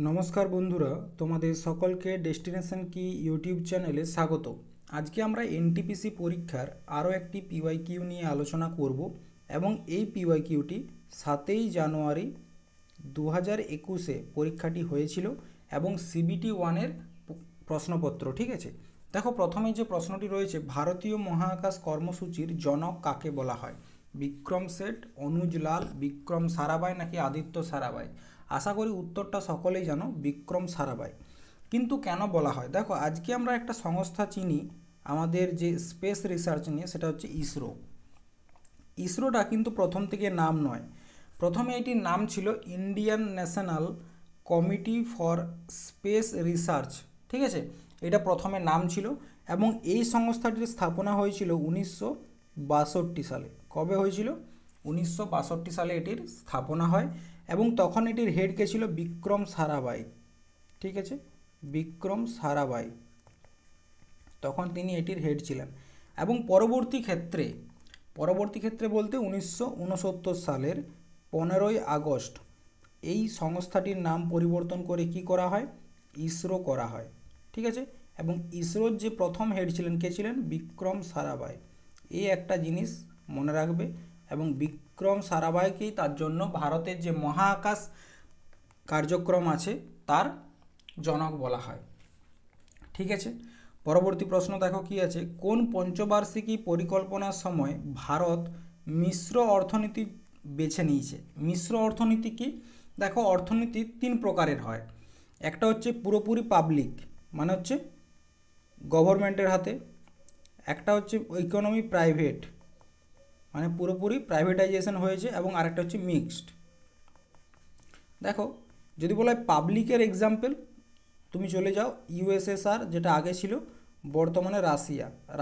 নমস্কার বন্ধুরা, তোমাদের সকলকে ডেস্টিনেশন কি ইউটিউব চ্যানেলে স্বাগত। আজকে আমরা এনটিপিসি পরীক্ষার আরও একটি পিওয়াইকিউ নিয়ে আলোচনা করব এবং এই পিওয়াইকিউটি 7ই জানুয়ারি 2021-এ পরীক্ষাটি হয়েছিল এবং সিবিটি 1-এর প্রশ্নপত্র। ঠিক আছে, দেখো প্রথমেই যে প্রশ্নটি রয়েছে, ভারতীয় মহাকাশ কর্মসূচির জনক কাকে বলা হয়? বিক্রম শেঠ, অনুজ লাল, বিক্রম সারাভাই নাকি আদিত্য সারাভাই? আশা করি উত্তরটা সকলেই জানো, বিক্রম সারাভাই। কিন্তু কেন বলা হয়, দেখো আজকে আমরা একটা সংস্থা চিনি আমাদের যে স্পেস রিসার্চ নিয়ে, সেটা হচ্ছে ইসরো। ইসরোটা কিন্তু প্রথম থেকে নাম নয়, প্রথমে এটির নাম ছিল Indian national committee for space research. ঠিক আছে, এটা প্রথমে নাম ছিল এবং এই সংস্থাটির স্থাপনা হয়েছিল 1962 সালে। কবে হয়েছিল? 1962 সালে এটির স্থাপনা হয় এবং তখন এটির হেড কে ছিল বিক্রম সারাভাই। ঠিক আছে, বিক্রম সারাভাই, তখন তিনি এটির হেড ছিলেন। এবং পরবর্তী ক্ষেত্রে বলতে 1969 সালের 15ই আগস্ট এই সংস্থাটির নাম পরিবর্তন করে কি করা হয়? ইসরো করা হয়। ঠিক আছে, এবং ইসরোর যে প্রথম হেড ছিলেন, কে ছিলেন? বিক্রম সারাভাই। এই একটা জিনিস মনে রাখবে এবং বিক্রম সারাভাইকেই তার জন্য ভারতের যে মহাকাশ কার্যক্রম আছে তার জনক বলা হয়। ঠিক আছে, পরবর্তী প্রশ্ন দেখো কি আছে, কোন পঞ্চবার্ষিকী পরিকল্পনার সময় ভারত মিশ্র অর্থনীতি বেছে নিয়েছে? মিশ্র অর্থনীতি কি? দেখো অর্থনীতি তিন প্রকারের হয়। একটা হচ্ছে পুরোপুরি পাবলিক, মানে হচ্ছে গভর্নমেন্টের হাতে। একটা হচ্ছে ইকোনমি প্রাইভেট, মানে পুরোপুরি প্রাইভেটাইজেশন হয়েছে, এবং আরেকটা হচ্ছে মিক্সড। দেখো যদি বলা হয় পাবলিকের এক্সাম্পল, তুমি চলে যাও ইউএসএসআর, যেটা আগে ছিল, বর্তমানে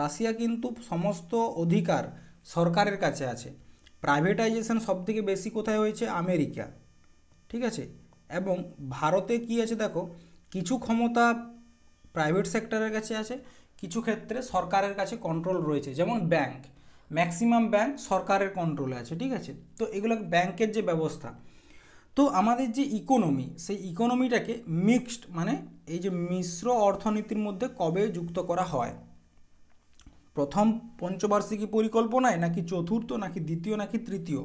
রাশিয়া কিন্তু সমস্ত অধিকার সরকারের কাছে আছে। প্রাইভেটাইজেশন সবথেকে বেশি কোথায় হয়েছে? আমেরিকা। ঠিক আছে, এবং ভারতে কি আছে দেখো, কিছু ক্ষমতা প্রাইভেট সেক্টরের কাছে আছে, কিছু ক্ষেত্রে সরকারের কাছে কন্ট্রোল রয়েছে। যেমন ব্যাংক, ম্যাক্সিমাম ব্যাংক সরকারের কন্ট্রোলে আছে। ঠিক আছে, তো এগুলো ব্যাংকের যে ব্যবস্থা। তো আমাদের যে ইকোনমি, সেই ইকোনমিটাকে মিক্সড, মানে এই যে মিশ্র অর্থনীতির মধ্যে কবে যুক্ত করা হয়? প্রথম পঞ্চবার্ষিকী পরিকল্পনায়, নাকি চতুর্থ, নাকি দ্বিতীয়, নাকি তৃতীয়?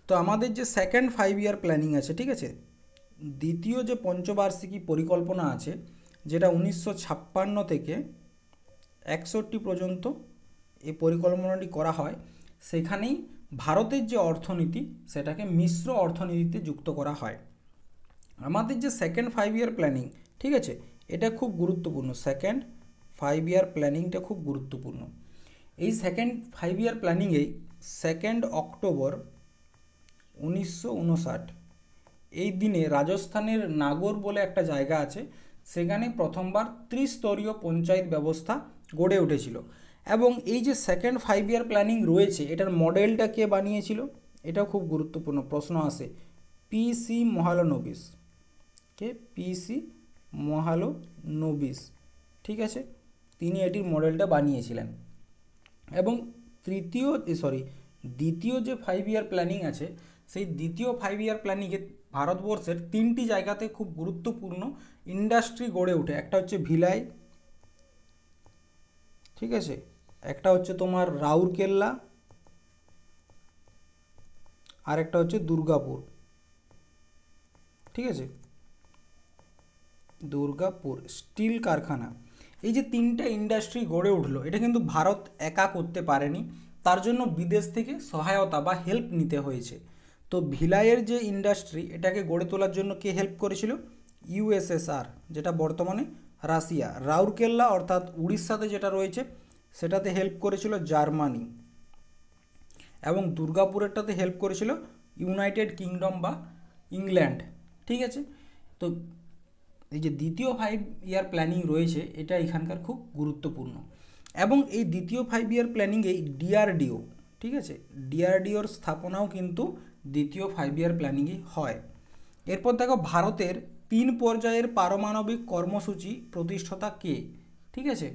তো আমাদের যে সেকেন্ড 5 ইয়ার প্ল্যানিং আছে, ঠিক আছে, দ্বিতীয় যে পঞ্চবার্ষিকী পরিকল্পনা আছে, যেটা 1956 থেকে 61 পর্যন্ত এই পরিকল্পনাটি করা হয়, সেখানেই ভারতের যে অর্থনীতি সেটাকে মিশ্র অর্থনীতিতে যুক্ত করা হয়। আমাদের যে সেকেন্ড 5 ইয়ার প্ল্যানিং, ঠিক আছে, এটা খুব গুরুত্বপূর্ণ। সেকেন্ড 5 ইয়ার প্ল্যানিংটা খুব গুরুত্বপূর্ণ। এই সেকেন্ড 5 ইয়ার প্ল্যানিংয়েই 2 অক্টোবর 1959 এই দিনে রাজস্থানের নাগর বলে একটা জায়গা আছে, সেখানে প্রথমবার ত্রিস্তরীয় পঞ্চায়েত ব্যবস্থা গড়ে উঠেছিল। এবং এই যে সেকেন্ড 5 ইয়ার প্ল্যানিং রয়েছে, এটার মডেলটা কে বানিয়েছিল? এটাও খুব গুরুত্বপূর্ণ প্রশ্ন আসে। পিসি মহালনোবিস। কে? পিসি মহালনোবিস। ঠিক আছে, তিনি এটির মডেলটা বানিয়েছিলেন। এবং দ্বিতীয় যে 5 ইয়ার প্ল্যানিং আছে, সেই দ্বিতীয় 5 ইয়ার প্ল্যানিংয়ে ভারতবর্ষের 3টি জায়গাতে খুব গুরুত্বপূর্ণ ইন্ডাস্ট্রি গড়ে ওঠে। একটা হচ্ছে ভিলাই, ঠিক আছে, একটা হচ্ছে তোমার রাউরকেল্লা, আর একটা হচ্ছে দুর্গাপুর। ঠিক আছে, দুর্গাপুর স্টিল কারখানা। এই যে 3টে ইন্ডাস্ট্রি গড়ে উঠলো, এটা কিন্তু ভারত একা করতে পারেনি, তার জন্য বিদেশ থেকে সহায়তা বা হেল্প নিতে হয়েছে। তো ভিলাইয়ের যে ইন্ডাস্ট্রি, এটাকে গড়ে তোলার জন্য কে হেল্প করেছিল? ইউএসএসআর, যেটা বর্তমানে রাশিয়া। রাউরকেল্লা অর্থাৎ উড়িষ্যাতে যেটা রয়েছে, সেটাতে হেল্প করেছিল জার্মানি। এবং দুর্গাপুরেরটাতে হেল্প করেছিল ইউনাইটেড কিংডম বা ইংল্যান্ড। ঠিক আছে, তো এই যে দ্বিতীয় 5 ইয়ার প্ল্যানিং রয়েছে, এটা এখানকার খুব গুরুত্বপূর্ণ। এবং এই দ্বিতীয় 5 ইয়ার প্ল্যানিংয়েই ডিআরডিও, ঠিক আছে, ডিআরডিওর স্থাপনাও কিন্তু দ্বিতীয় 5 ইয়ার প্ল্যানিংয়ে হয়। এরপর দেখো ভারতের 3 পর্যায়ের পারমাণবিক কর্মসূচি প্রতিষ্ঠাতা কে? ঠিক আছে,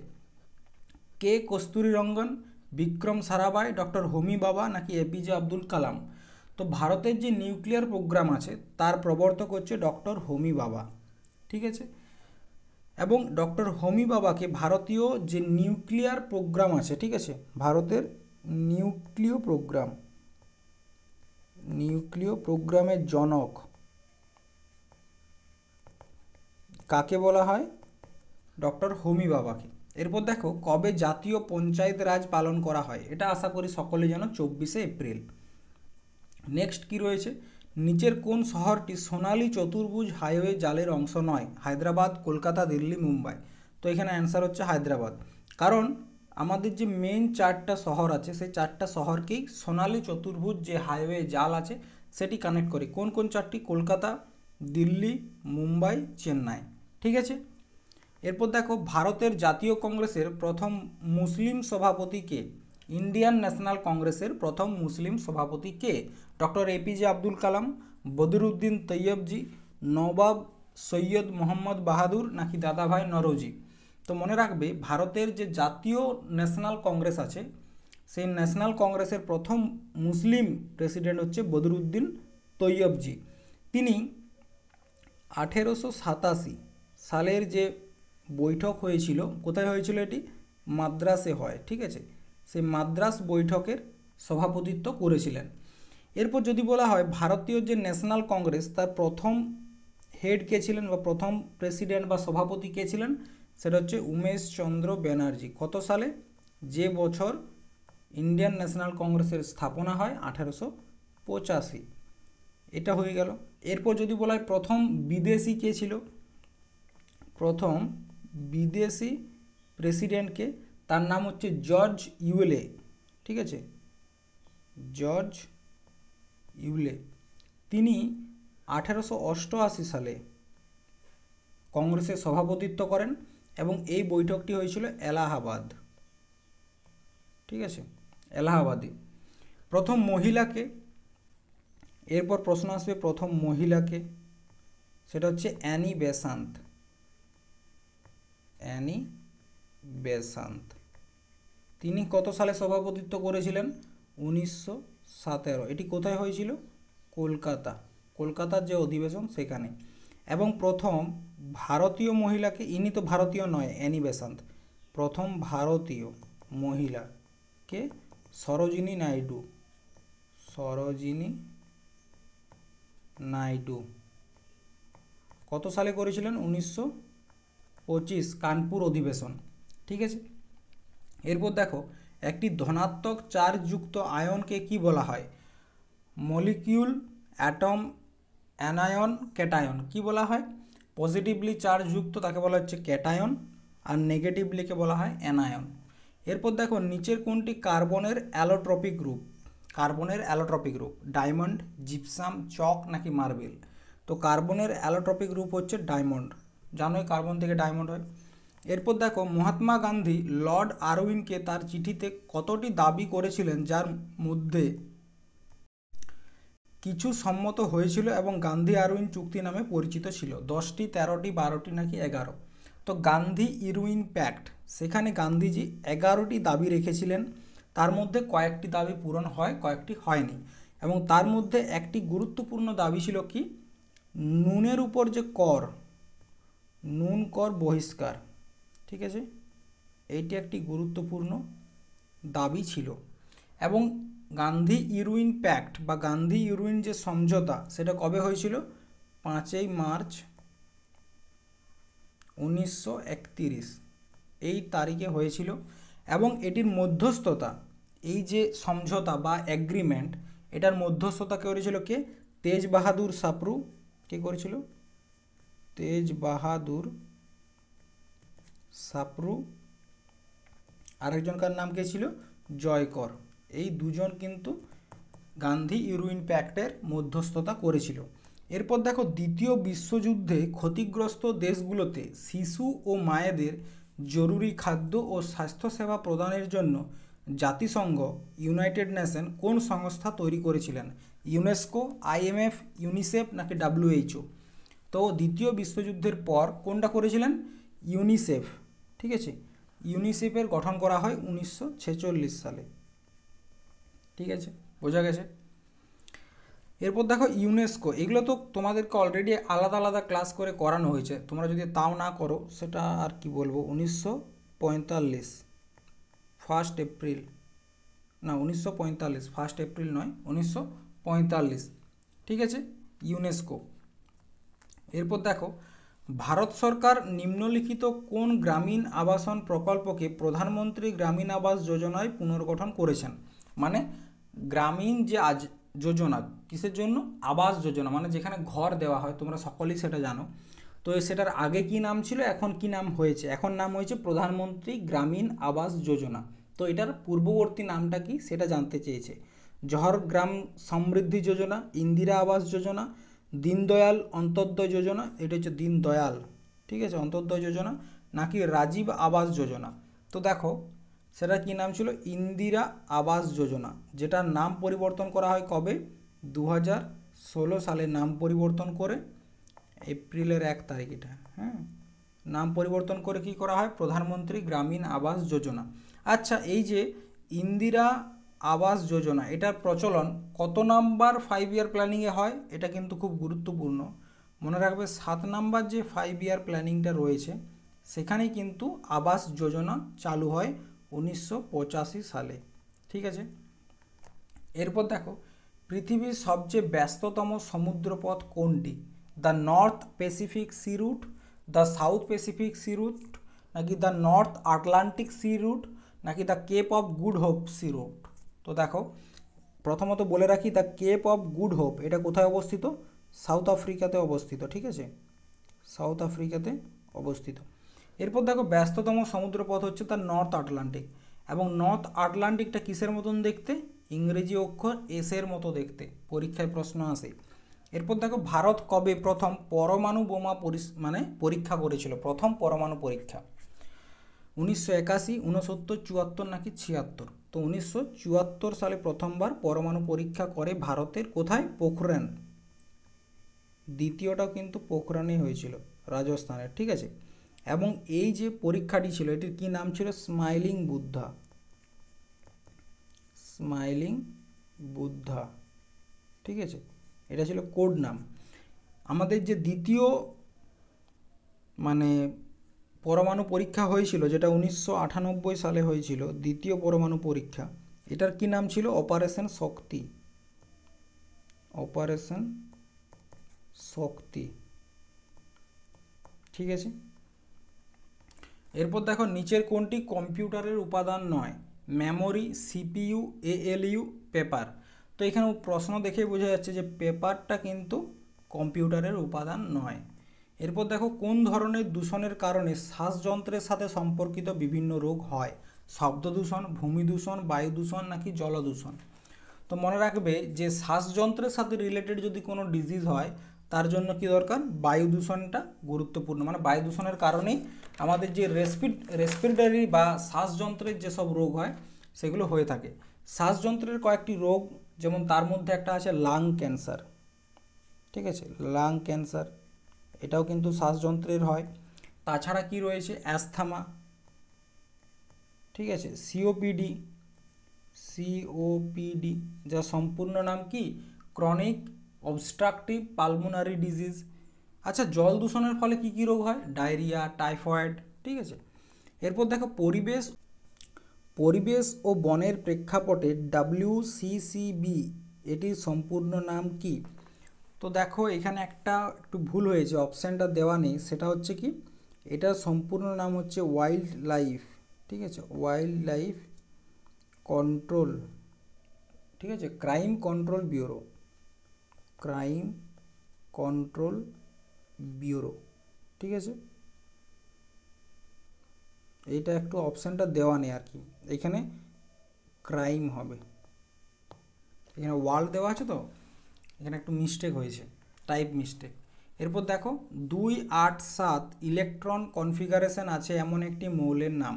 কে কস্তুরী রঙ্গন, বিক্রম সারাভাই, ডক্টর হোমি বাবা নাকি এপিজে আব্দুল কালাম? তো ভারতের যে নিউক্লিয়ার প্রোগ্রাম আছে তার প্রবর্তক হচ্ছে ডক্টর হোমি বাবা, ঠিক আছে। এবং ডক্টর হোমি বাবাকে ভারতীয় যে নিউক্লিয়ার প্রোগ্রাম আছে, ঠিক আছে, ভারতের নিউক্লিয় প্রোগ্রামের জনক কাকে বলা হয়? ডক্টর হোমি বাবাকে। এরপর দেখো কবে জাতীয় পঞ্চায়েত রাজ পালন করা হয়, এটা আশা করি সকলে জানো, 24শে এপ্রিল। নেক্সট কি রয়েছে, নিচের কোন শহরটি সোনালী চতুর্ভুজ হাইওয়ে জালের অংশ নয়? হায়দ্রাবাদ, কলকাতা, দিল্লি, মুম্বাই। তো এখানে অ্যান্সার হচ্ছে হায়দ্রাবাদ, কারণ আমাদের যে মেন 4টা শহর আছে সেই 4টা শহরকেই সোনালী চতুর্ভুজ যে হাইওয়ে জাল আছে সেটি কানেক্ট করে। কোন কোন 4টি? কলকাতা, দিল্লি, মুম্বাই, চেন্নাই, ঠিক আছে। এরপর দেখো ভারতের জাতীয় কংগ্রেসের প্রথম মুসলিম সভাপতি কে? ইন্ডিয়ান ন্যাশনাল কংগ্রেসের প্রথম মুসলিম সভাপতি কে? ডক্টর এপিজে আব্দুল কালাম, বদরুদ্দিন তৈয়বজি, নবাব সৈয়দ মোহাম্মদ বাহাদুর নাকি দাদাভাই নরোজি। তো মনে রাখবে ভারতের যে জাতীয় ন্যাশনাল কংগ্রেস আছে সেই ন্যাশনাল কংগ্রেসের প্রথম মুসলিম প্রেসিডেন্ট হচ্ছে বদরুদ্দিন তৈয়বজি। তিনি 1887 সালের যে বৈঠক হয়েছিল, কোথায় হয়েছিল? এটি মাদ্রাসে হয়, ঠিক আছে। সেই মাদ্রাস বৈঠকের সভাপতিত্ব করেছিলেন। এরপর যদি বলা হয় ভারতীয় যে ন্যাশনাল কংগ্রেস তার প্রথম হেড কে ছিলেন বা প্রথম প্রেসিডেন্ট বা সভাপতি কে ছিলেন, সেটা হচ্ছে উমেশ চন্দ্র ব্যানার্জি। কত সালে? যে বছর ইন্ডিয়ান ন্যাশনাল কংগ্রেসের স্থাপনা হয়, 1885। এটা হয়ে গেল। এরপর যদি বলা হয় প্রথম বিদেশি কে ছিল, প্রথম বিদেশি প্রেসিডেন্টকে, তার নাম হচ্ছে জর্জ ইউলে, ঠিক আছে, জর্জ ইউলে। তিনি 1888 সালে কংগ্রেসের সভাপতিত্ব করেন এবং এই বৈঠকটি হয়েছিল এলাহাবাদ, ঠিক আছে, এলাহাবাদে। প্রথম মহিলাকে, এরপর প্রশ্ন আসবে প্রথম মহিলাকে, সেটা হচ্ছে অ্যানি বেসান্ত, অ্যানি বেসান্ত। তিনি কত সালে সভাপতিত্ব করেছিলেন? 1917। এটি কোথায় হয়েছিল? কলকাতা, কলকাতার যে অধিবেশন সেখানে। এবং প্রথম ভারতীয় মহিলাকে, ইনি তো ভারতীয় নয় অ্যানি বেসান্ত, প্রথম ভারতীয় মহিলাকে সরোজিনী নাইডু, সরোজিনী নাইডু কত সালে করেছিলেন? 1925 কানপুর অধিবেশন, ঠিক আছে। এরপর দেখো একটি ধনাত্মক চার্জযুক্ত আয়নকে কি বলা হয়? Molecule, atom, anion, cation. কি বলা হয়? পজিটিভলি চার্জযুক্ত তাকে বলা হচ্ছে ক্যাটায়ন আর নেগেটিভলিকে বলা হয় অ্যানায়ন। এরপর দেখো নিচের কোনটি কার্বনের অ্যালোট্রপিক গ্রুপ? কার্বনের অ্যালোট্রপিক গ্রুপ ডায়মন্ড, জিপসাম, চক নাকি মার্বেল। তো কার্বনের অ্যালোট্রপিক গ্রুপ হচ্ছে ডায়মন্ড, জানোই কার্বন থেকে ডায়মন্ড হয়। এরপর দেখো মহাত্মা গান্ধী লর্ড আরউইনকে তার চিঠিতে কতটি দাবি করেছিলেন যার মধ্যে কিছু সম্মত হয়েছিল এবং গান্ধী আরউইন চুক্তি নামে পরিচিত ছিল? 10টি, 13টি, 12টি নাকি 11? তো গান্ধী ইরউইন প্যাক্ট, সেখানে গান্ধীজি 11টি দাবি রেখেছিলেন। তার মধ্যে কয়েকটি দাবি পূরণ হয়, কয়েকটি হয়নি। এবং তার মধ্যে একটি গুরুত্বপূর্ণ দাবি ছিল কি? নুনের উপর যে কর, নুন কর বহিষ্কার, ঠিক আছে, এইটি একটি গুরুত্বপূর্ণ দাবি ছিল। এবং গান্ধী ইরউইন প্যাক্ট বা গান্ধী ইরউইন যে সমঝোতা সেটা কবে হয়েছিল? 5ই মার্চ 1931 এই তারিখে হয়েছিল। এবং এটির মধ্যস্থতা, এই যে সমঝোতা বা এগ্রিমেন্ট, এটার মধ্যস্থতা করেছিল কে? তেজ বাহাদুর সাপ্রু। কে করেছিল? তেজ বাহাদুর সাপ্রু। আরেকজনকার নাম কে ছিল? জয়কর। এই দুজন কিন্তু গান্ধী ইরউইন প্যাক্টের মধ্যস্থতা করেছিল। এরপর দেখো দ্বিতীয় বিশ্বযুদ্ধে ক্ষতিগ্রস্ত দেশগুলোতে শিশু ও মায়েদের জরুরি খাদ্য ও স্বাস্থ্যসেবা প্রদানের জন্য জাতিসংঘ, ইউনাইটেড নেশন কোন সংস্থা তৈরি করেছিলেন? ইউনেস্কো, আইএমএফ, ইউনিসেফ নাকি WHO? তো দ্বিতীয় বিশ্বযুদ্ধের পর কোনটা করেছিলেন? ইউনিসেফ, ঠিক আছে। ইউনিসেফের গঠন করা হয় 1946 সালে, ঠিক আছে, বোঝা গেছে। এরপর দেখো ইউনেস্কো, এগুলো তো তোমাদেরকে অলরেডি আলাদা আলাদা ক্লাস করে করানো হয়েছে, তোমরা যদি তাও না করো সেটা আর কি বলবো। 1945 ফার্স্ট এপ্রিল, না 1945 ফার্স্ট এপ্রিল নয়, 1945, ঠিক আছে, ইউনেস্কো। এরপর দেখো ভারত সরকার নিম্নলিখিত কোন গ্রামীণ আবাসন প্রকল্পকে প্রধানমন্ত্রী গ্রামীণ আবাস যোজনায় পুনর্গঠন করেছেন? মানে গ্রামীণ যে যোজনা, কিসের জন্য? আবাস যোজনা, মানে যেখানে ঘর দেওয়া হয়, তোমরা সকলেই সেটা জানো। তো সেটার আগে কি নাম ছিল, এখন কি নাম হয়েছে? এখন নাম হয়েছে প্রধানমন্ত্রী গ্রামীণ আবাস যোজনা। তো এটার পূর্ববর্তী নামটা কি সেটা জানতে চেয়েছে। জহর গ্রাম সমৃদ্ধি যোজনা, ইন্দিরা আবাস যোজনা, দীনদয়াল অন্তোদয় যোজনা, এটা হচ্ছে দীনদয়াল, ঠিক আছে, অন্তোদয় যোজনা, নাকি রাজীব আবাস যোজনা? তো দেখো সেটা কি নাম ছিল? ইন্দিরা আবাস যোজনা, যেটার নাম পরিবর্তন করা হয় কবে? 2016 সালে নাম পরিবর্তন করে, এপ্রিলের 1 তারিখ এটা, হ্যাঁ, নাম পরিবর্তন করে কি করা হয়? প্রধানমন্ত্রী গ্রামীণ আবাস যোজনা। আচ্ছা, এই যে ইন্দিরা আবাস যোজনা, এটার প্রচলন কত নাম্বার 5 ইয়ার প্ল্যানিংয়ে হয়? এটা কিন্তু খুব গুরুত্বপূর্ণ, মনে রাখবে 7 নাম্বার যে 5 ইয়ার প্ল্যানিংটা রয়েছে সেখানেই কিন্তু আবাস যোজনা চালু হয় 1985 সালে, ঠিক আছে। এরপর দেখো পৃথিবীর সবচেয়ে ব্যস্ততম সমুদ্রপথ কোনটি? The North Pacific sea route, the South Pacific sea route, নাকি the North Atlantic sea route, নাকি the Cape of Good Hope sea route? তো দেখো প্রথমত বলে রাখি, the Cape of Good Hope এটা কোথায় অবস্থিত? সাউথ আফ্রিকাতে অবস্থিত, ঠিক আছে, সাউথ আফ্রিকাতে অবস্থিত। এরপর দেখো ব্যস্ততম সমুদ্রপথ হচ্ছে তার নর্থ আটলান্টিক, এবং নর্থ আটলান্টিকটা কিসের মতন দেখতে? ইংরেজি অক্ষর এসের মতো দেখতে, পরীক্ষায় প্রশ্ন আসে। এরপর দেখো ভারত কবে প্রথম পরমাণু বোমা পরীক্ষা করেছিল? প্রথম পরমাণু পরীক্ষা 1981, 69, 74 নাকি 76? তো 1974 সালে প্রথমবার পরমাণু পরীক্ষা করে ভারতের, কোথায়? পোখরান। দ্বিতীয়টাও কিন্তু পোখরানেই হয়েছিল, রাজস্থানের, ঠিক আছে। এবং এই যে পরীক্ষাটি ছিল এটির কি নাম ছিল? স্মাইলিং বুদ্ধা, স্মাইলিং বুদ্ধা, ঠিক আছে, এটা ছিল কোড নাম। আমাদের যে দ্বিতীয় মানে পরমাণু পরীক্ষা হয়েছিল, যেটা 1998 সালে হয়েছিল, দ্বিতীয় পরমাণু পরীক্ষা, এটার কি নাম ছিল? অপারেশন শক্তি, অপারেশন শক্তি, ঠিক আছে। এরপর দেখো নিচের কোনটি কম্পিউটারের উপাদান নয়? Memory, CPU, ALU, paper. তো এখানে প্রশ্ন দেখে বোঝা যাচ্ছে যে পেপারটা কিন্তু কম্পিউটারের উপাদান নয়। এরপর দেখো কোন ধরনের দূষণের কারণে শ্বাসযন্ত্রের সাথে সম্পর্কিত বিভিন্ন রোগ হয়? শব্দ দূষণ, ভূমি দূষণ, বায়ু দূষণ, নাকি জল দূষণ? তো মনে রাখবে যে শ্বাসযন্ত্রের সাথে রিলেটেড যদি কোনো ডিজিজ হয় তার জন্য কি দরকার? বায়ু দূষণটা গুরুত্বপূর্ণ, মানে বায়ু দূষণের কারণেই আমাদের যে রেসপিরেটরি বা শ্বাসযন্ত্রের যেসব রোগ হয় সেগুলো হয়ে থাকে। শ্বাসযন্ত্রের কয়েকটি রোগ, যেমন তার মধ্যে একটা আছে লাং ক্যান্সার, ঠিক আছে, লাং ক্যান্সার, এটাও কিন্তু শ্বাসযন্ত্রের হয়। তাছাড়া কি রয়েছে? অ্যাস্থমা, ঠিক আছে, সিওপিডি, সিওপিডি, যার সম্পূর্ণ নাম কি? Chronic obstructive pulmonary disease. আচ্ছা, জল দূষণের ফলে কি কি রোগ হয়? ডায়রিয়া, টাইফয়েড, ঠিক আছে। এরপর দেখো পরিবেশ ও বনের প্রেক্ষাপটে WCCB এটির সম্পূর্ণ নাম কি? তো দেখো এখানে একটু ভুল হয়েছে, অপশানটা দেওয়া নেই, সেটা হচ্ছে কি, এটার সম্পূর্ণ নাম হচ্ছে ওয়াইল্ড লাইফ, ঠিক আছে, ওয়াইল্ড লাইফ কন্ট্রোল, ঠিক আছে, crime control bureau, crime control bureau, ঠিক আছে। এইটা একটু অপশানটা দেওয়া নেই আর কি, এখানে ক্রাইম হবে, এখানে ওয়ার্ল্ড দেওয়া আছে তো এখানে একটু মিস্টেক হয়েছে, টাইপ মিস্টেক। এরপর দেখো 287 ইলেকট্রন কনফিগারেশন আছে এমন একটি মৌলের নাম?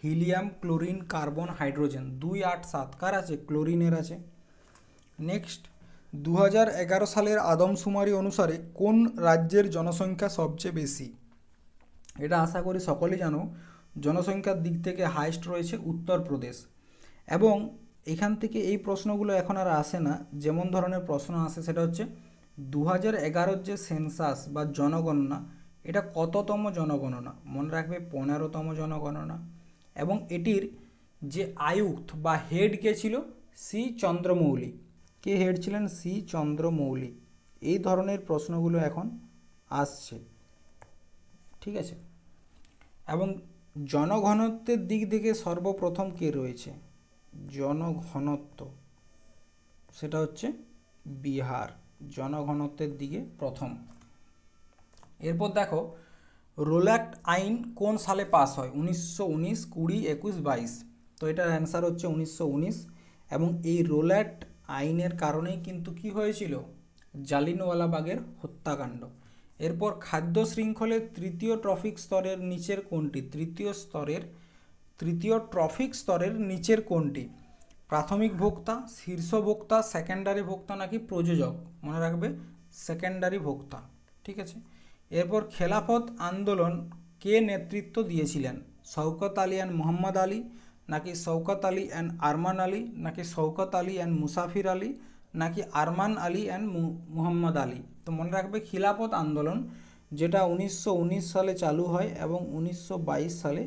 Helium, chlorine, carbon, hydrogen. 287 কার আছে? ক্লোরিনের আছে। নেক্সট 2011 সালের আদমশুমারি অনুসারে কোন রাজ্যের জনসংখ্যা সবচেয়ে বেশি? এটা আশা করি সকলেই জানো, জনসংখ্যার দিক থেকে হাইস্ট রয়েছে উত্তরপ্রদেশ। এবং এখান থেকে এই প্রশ্নগুলো এখন আর আসে না। যেমন ধরনের প্রশ্ন আসে সেটা হচ্ছে 2011 যে সেন্সাস বা জনগণনা, এটা কততম জনগণনা? মনে রাখবে 15তম জনগণনা। এবং এটির যে আয়ুক্ত বা হেড কে ছিল? সি চন্দ্রমৌলি। কে হেড ছিলেন? সি চন্দ্রমৌলি। এই ধরনের প্রশ্নগুলো এখন আসছে, ঠিক আছে। এবং জনঘনত্বের দিক থেকে সর্বপ্রথম কে রয়েছে? জনঘনত্ব, সেটা হচ্ছে বিহার জনঘনত্বের দিকে প্রথম। এরপর দেখো রোল অ্যাক্ট আইন কোন সালে পাস হয়? 1919, 20, 21, 22। তো এটার অ্যান্সার হচ্ছে 1919। এবং এই রোল অ্যাক্ট আইনের কারণেই কিন্তু কি হয়েছিল? জালিয়ানওয়ালাবাগের হত্যাকাণ্ড। এরপর খাদ্য শৃঙ্খলের তৃতীয় ট্রফিক স্তরের নিচের কোনটি? তৃতীয় ট্রফিক স্তরের নিচের কোনটি? প্রাথমিক ভোক্তা, শীর্ষ ভোক্তা, সেকেন্ডারি ভোক্তা নাকি প্রযোজক? মনে রাখবে সেকেন্ডারি ভোক্তা, ঠিক আছে। এরপর খেলাফত আন্দোলন কে নেতৃত্ব দিয়েছিলেন? শওকত আলী অ্যান্ড মোহাম্মদ আলী, নাকি শওকত আলী অ্যান্ড আরমান আলী, নাকি শওকত আলী অ্যান্ড মুসাফির আলী, নাকি আরমান আলী অ্যান্ড মোহাম্মদ আলী? তো মনে রাখবে খিলাফত আন্দোলন, যেটা 1919 সালে চালু হয় এবং 1922 সালে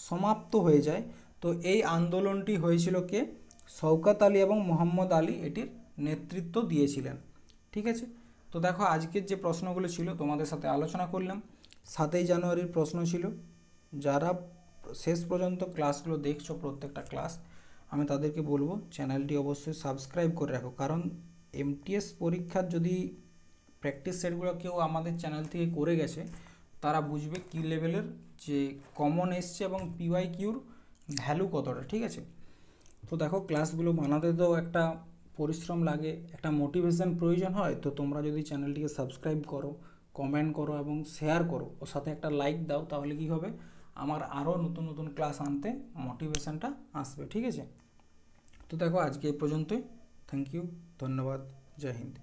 সমাপ্ত হয়ে যায়। তো এই আন্দোলনটি হয়েছিল কে? শওকত আলী এবং মোহাম্মদ আলী এটির নেতৃত্ব দিয়েছিলেন, ঠিক আছে। তো দেখো আজকের যে প্রশ্নগুলো ছিল তোমাদের সাথে আলোচনা করলাম। 7ই জানুয়ারির প্রশ্ন ছিল। যারা শেষ পর্যন্ত ক্লাসগুলো দেখছো, প্রত্যেকটা ক্লাস, আমি তাদেরকে বলবো চ্যানেলটি অবশ্যই সাবস্ক্রাইব করে রাখো। কারণ এমটিএস পরীক্ষার যদি প্র্যাকটিস সেটগুলো কেউ আমাদের চ্যানেল থেকে করে গেছে, তারা বুঝবে কী লেভেলের যে কমন এসছে এবং পিওয়াইকিউর ভ্যালু কতটা, ঠিক আছে। তো দেখো ক্লাসগুলো বানাতে তো একটা পরিশ্রম লাগে, একটা মোটিভেশন প্রয়োজন হয়। তো তোমরা যদি চ্যানেলটিকে সাবস্ক্রাইব করো, কমেন্ট করো এবং শেয়ার করো, ওর সাথে একটা লাইক দাও, তাহলে কি হবে? আমার আরও নতুন নতুন ক্লাস আনতে মোটিভেশনটা আসবে, ঠিক আছে। তো দেখো আজকে এই পর্যন্তই। থ্যাংক ইউ, ধন্যবাদ, জয় হিন্দ।